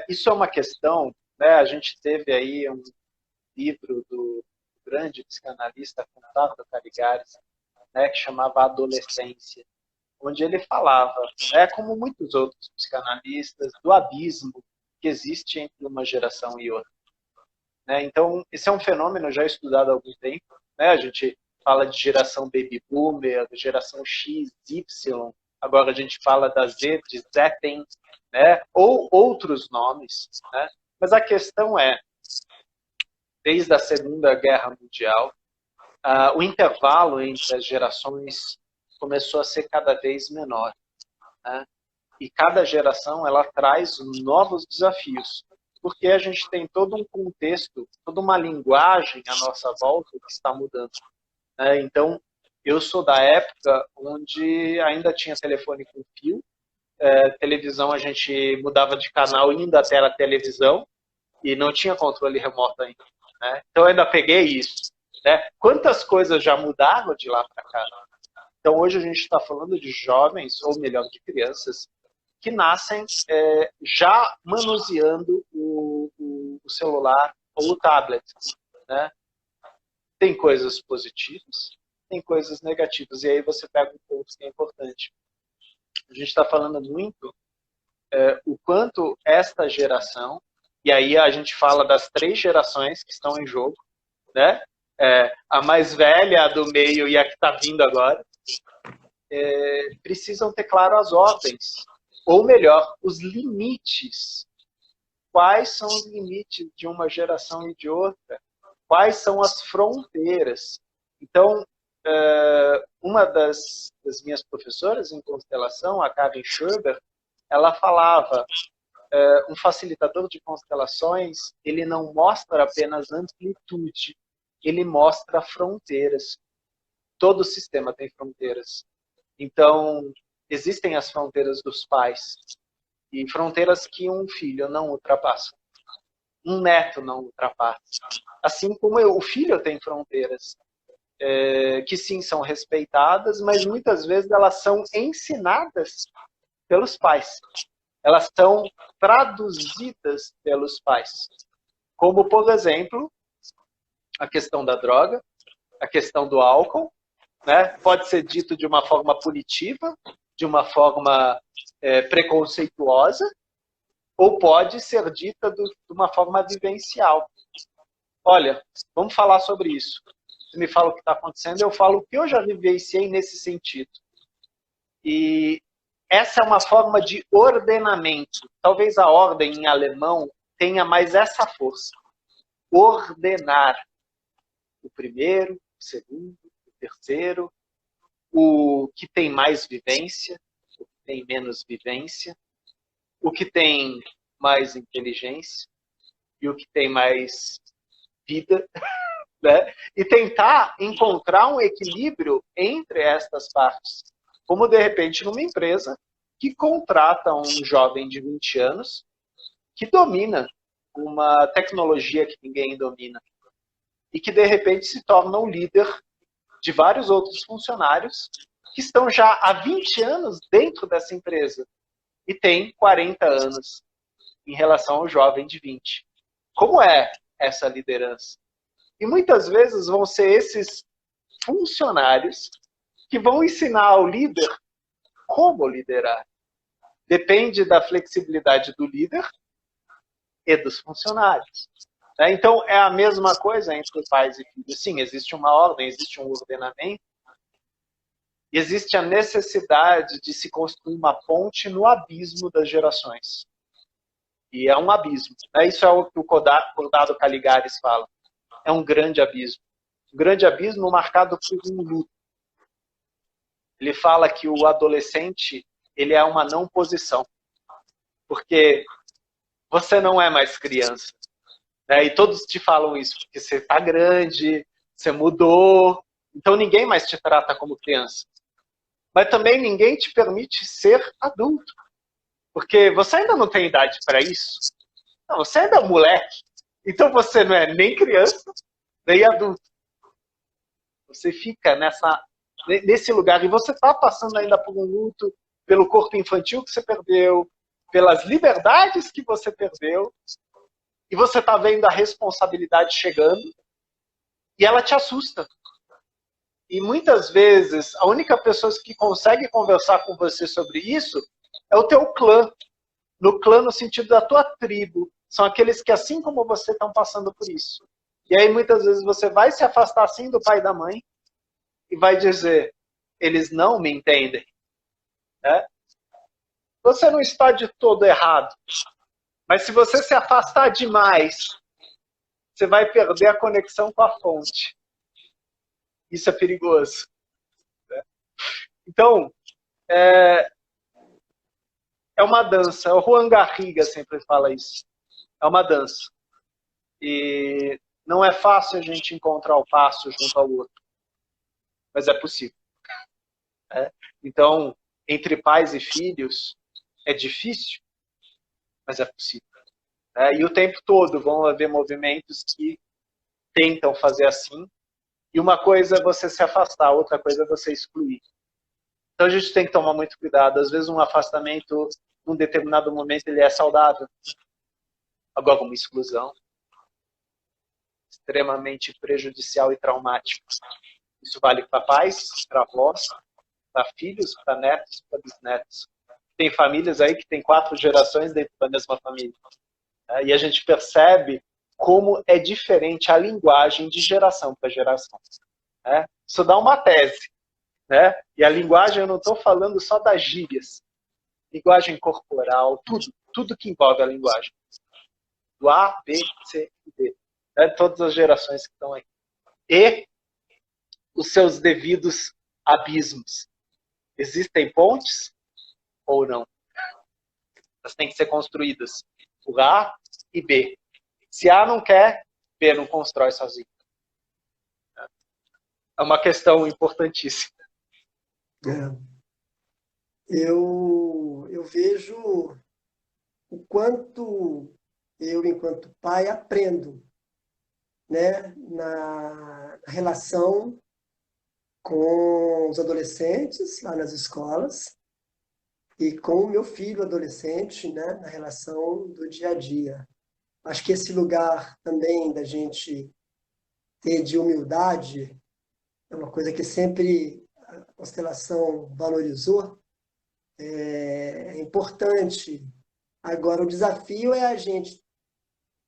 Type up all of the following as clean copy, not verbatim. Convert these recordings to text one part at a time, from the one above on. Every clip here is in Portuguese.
Isso é uma questão, né? A gente teve aí um livro do grande psicanalista Conrado Caligares, né, que chamava Adolescência, onde ele falava, né, como muitos outros psicanalistas, do abismo que existe entre uma geração e outra. Né? Então, esse é um fenômeno já estudado há algum tempo. Né? A gente fala de geração Baby Boomer, geração X, Y, agora a gente fala da Z, de Zetten, né? Ou outros nomes. Né? Mas a questão é, desde a Segunda Guerra Mundial, o intervalo entre as gerações começou a ser cada vez menor. Né? E cada geração ela traz novos desafios, porque a gente tem todo um contexto, toda uma linguagem à nossa volta que está mudando. Né? Então, eu sou da época onde ainda tinha telefone com fio, televisão a gente mudava de canal indo até a televisão e não tinha controle remoto ainda. Né? Então, eu ainda peguei isso. Né? Quantas coisas já mudaram de lá para cá? Então, hoje a gente está falando de jovens, ou melhor, de crianças, que nascem já manuseando o celular ou o tablet. Né? Tem coisas positivas, tem coisas negativas. E aí você pega um ponto que é importante. A gente está falando muito o quanto esta geração, e aí a gente fala das 3 gerações que estão em jogo, né? A mais velha, a do meio e a que está vindo agora, precisam ter claro as ordens. Ou melhor, os limites. Quais são os limites de uma geração e de outra? Quais são as fronteiras? Então, uma das minhas professoras em constelação, a Karen Schurber, ela falava, um facilitador de constelações, ele não mostra apenas amplitude, ele mostra fronteiras. Todo sistema tem fronteiras. Então, existem as fronteiras dos pais, e fronteiras que um filho não ultrapassa, um neto não ultrapassa. Assim como o filho tem fronteiras, que sim, são respeitadas, mas muitas vezes elas são ensinadas pelos pais. Elas são traduzidas pelos pais. Como, por exemplo, a questão da droga, a questão do álcool, né? Pode ser dito de uma forma punitiva, de uma forma preconceituosa, ou pode ser dita de uma forma vivencial. Olha, vamos falar sobre isso. Você me fala o que está acontecendo, eu falo o que eu já vivenciei nesse sentido. E essa é uma forma de ordenamento. Talvez a ordem em alemão tenha mais essa força. Ordenar o primeiro, o segundo, o terceiro, o que tem mais vivência, o que tem menos vivência, o que tem mais inteligência e o que tem mais vida, né? E tentar encontrar um equilíbrio entre estas partes. Como, de repente, numa empresa que contrata um jovem de 20 anos que domina uma tecnologia que ninguém domina e que, de repente, se torna o líder de vários outros funcionários que estão já há 20 anos dentro dessa empresa e tem 40 anos em relação ao jovem de 20. Como é essa liderança? E muitas vezes vão ser esses funcionários que vão ensinar ao líder como liderar. Depende da flexibilidade do líder e dos funcionários. Então, é a mesma coisa entre pais e filhos. Sim, existe uma ordem, existe um ordenamento, e existe a necessidade de se construir uma ponte no abismo das gerações. E é um abismo. Isso é o que o Corrado Caligares fala. É um grande abismo. Um grande abismo marcado por um luto. Ele fala que o adolescente ele é uma não posição. Porque você não é mais criança. E todos te falam isso, porque você está grande, você mudou, então ninguém mais te trata como criança. Mas também ninguém te permite ser adulto, porque você ainda não tem idade para isso. Não, você ainda é um moleque, então você não é nem criança, nem adulto. Você fica nesse lugar, e você está passando ainda por um luto, pelo corpo infantil que você perdeu, pelas liberdades que você perdeu, e você está vendo a responsabilidade chegando, e ela te assusta. E muitas vezes, a única pessoa que consegue conversar com você sobre isso é o teu clã. No clã, no sentido da tua tribo. São aqueles que, assim como você, estão passando por isso. E aí, muitas vezes, você vai se afastar, assim, do pai e da mãe e vai dizer, eles não me entendem. Né? Você não está de todo errado. Mas se você se afastar demais, você vai perder a conexão com a fonte. Isso é perigoso. Né? Então, é uma dança. O Juan Garriga sempre fala isso. É uma dança. E não é fácil a gente encontrar o passo junto ao outro. Mas é possível. Né? Então, entre pais e filhos, é difícil, mas é possível. E o tempo todo vão haver movimentos que tentam fazer assim. E uma coisa é você se afastar, outra coisa é você excluir. Então a gente tem que tomar muito cuidado. Às vezes um afastamento, num determinado momento, ele é saudável. Agora, uma exclusão extremamente prejudicial e traumático. Isso vale para pais, para avós, para filhos, para netos, para bisnetos. Tem famílias aí que tem 4 gerações dentro da mesma família. E a gente percebe como é diferente a linguagem de geração para geração. Isso dá uma tese. Né? E a linguagem, eu não estou falando só das gírias. Linguagem corporal, tudo que envolve a linguagem. Do A, B, C e D. Todas as gerações que estão aí. E os seus devidos abismos. Existem pontes ou não? Elas têm que ser construídas por A e B. Se A não quer, B não constrói sozinho. É uma questão importantíssima. Eu vejo o quanto eu, enquanto pai, aprendo, né, na relação com os adolescentes lá nas escolas e com o meu filho adolescente, né, na relação do dia a dia. Acho que esse lugar também da gente ter de humildade é uma coisa que sempre a constelação valorizou. É importante. Agora, o desafio é a gente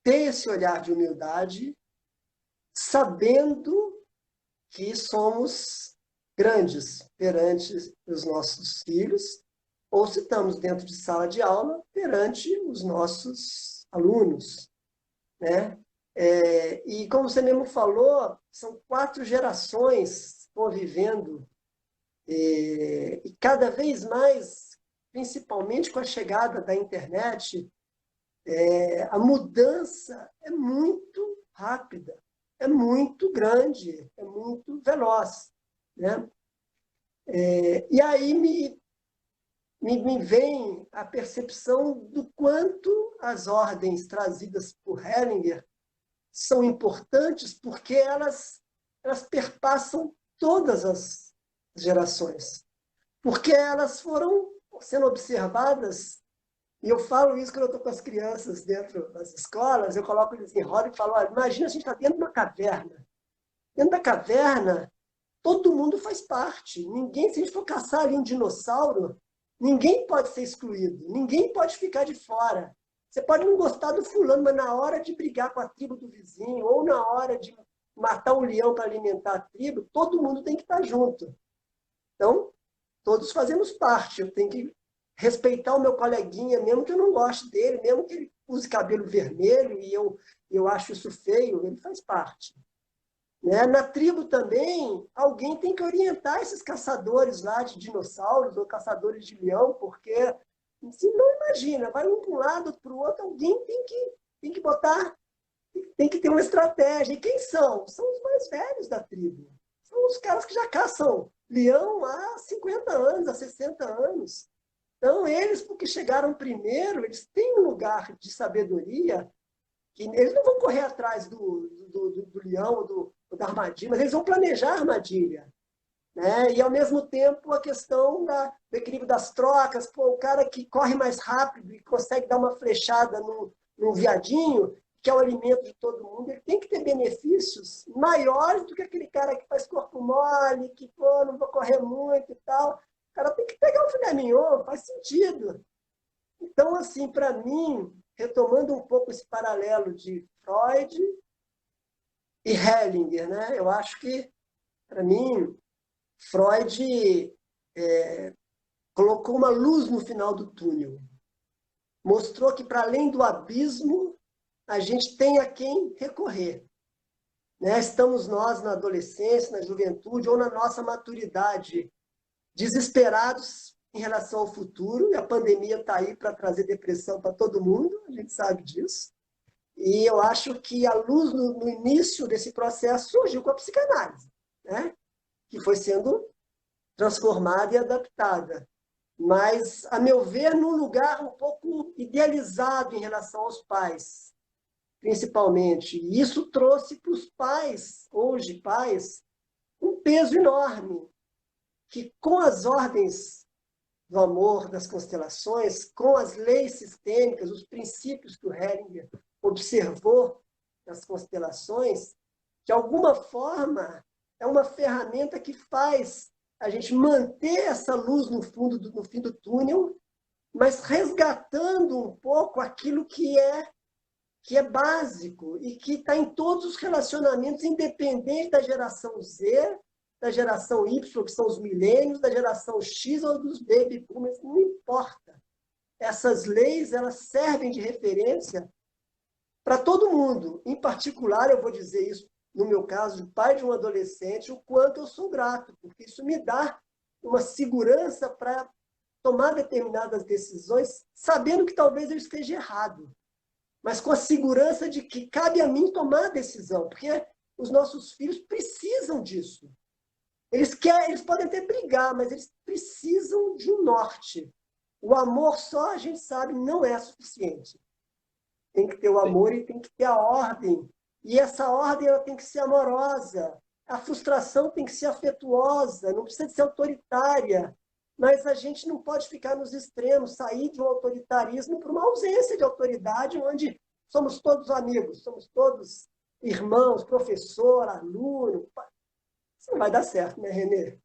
ter esse olhar de humildade, sabendo que somos grandes perante os nossos filhos, ou se estamos dentro de sala de aula, perante os nossos alunos. Né? E como você mesmo falou, são 4 gerações convivendo, e cada vez mais, principalmente com a chegada da internet, a mudança é muito rápida, é muito grande, é muito veloz. Né? E aí me vem a percepção do quanto as ordens trazidas por Hellinger são importantes, porque elas perpassam todas as gerações. Porque elas foram sendo observadas, e eu falo isso quando eu estou com as crianças dentro das escolas, eu coloco eles em roda e falo, olha, imagina a gente está dentro de uma caverna. Dentro da caverna, todo mundo faz parte. Ninguém, se a gente for caçar ali um dinossauro, ninguém pode ser excluído, ninguém pode ficar de fora. Você pode não gostar do fulano, mas na hora de brigar com a tribo do vizinho, ou na hora de matar um leão para alimentar a tribo, todo mundo tem que estar junto. Então, todos fazemos parte. Eu tenho que respeitar o meu coleguinha, mesmo que eu não goste dele, mesmo que ele use cabelo vermelho e eu acho isso feio, ele faz parte. Né? Na tribo também, alguém tem que orientar esses caçadores lá de dinossauros ou caçadores de leão, porque se não imagina, vai um para um lado, outro para o outro, alguém tem que botar, tem que ter uma estratégia. E quem são? São os mais velhos da tribo. São os caras que já caçam leão há 50 anos, há 60 anos. Então, eles, porque chegaram primeiro, eles têm um lugar de sabedoria, que eles não vão correr atrás do leão ou da armadilha, mas eles vão planejar a armadilha. né? E, ao mesmo tempo, a questão do equilíbrio das trocas. Pô, o cara que corre mais rápido e consegue dar uma flechada num veadinho, que é o alimento de todo mundo, ele tem que ter benefícios maiores do que aquele cara que faz corpo mole, que, pô, não vou correr muito e tal. O cara tem que pegar o filé mignon, faz sentido. Então, assim, para mim, retomando um pouco esse paralelo de Freud e Hellinger, né? Eu acho que, para mim, Freud colocou uma luz no final do túnel. Mostrou que, para além do abismo, a gente tem a quem recorrer. Né? Estamos nós na adolescência, na juventude ou na nossa maturidade, desesperados em relação ao futuro, e a pandemia está aí para trazer depressão para todo mundo, a gente sabe disso. E eu acho que a luz no início desse processo surgiu com a psicanálise, né? Que foi sendo transformada e adaptada. Mas, a meu ver, num lugar um pouco idealizado em relação aos pais, principalmente. E isso trouxe para os pais, hoje pais, um peso enorme, que com as ordens do amor das constelações, com as leis sistêmicas, os princípios que o Hellinger observou nas constelações, de alguma forma é uma ferramenta que faz a gente manter essa luz no fim do túnel, mas resgatando um pouco aquilo que é básico e que está em todos os relacionamentos, independente da geração Z, da geração Y, que são os milênios, da geração X ou dos baby boomers, não importa. Essas leis, elas servem de referência para todo mundo. Em particular, eu vou dizer isso, no meu caso, de pai de um adolescente, o quanto eu sou grato, porque isso me dá uma segurança para tomar determinadas decisões, sabendo que talvez eu esteja errado, mas com a segurança de que cabe a mim tomar a decisão, porque os nossos filhos precisam disso. Eles podem até brigar, mas eles precisam de um norte. O amor só, a gente sabe, não é suficiente. Tem que ter o amor e tem que ter a ordem. E essa ordem ela tem que ser amorosa. A frustração tem que ser afetuosa, não precisa ser autoritária. Mas a gente não pode ficar nos extremos, sair de um autoritarismo para uma ausência de autoridade, onde somos todos amigos, somos todos irmãos, professor, aluno. Isso não vai dar certo, né, Renê?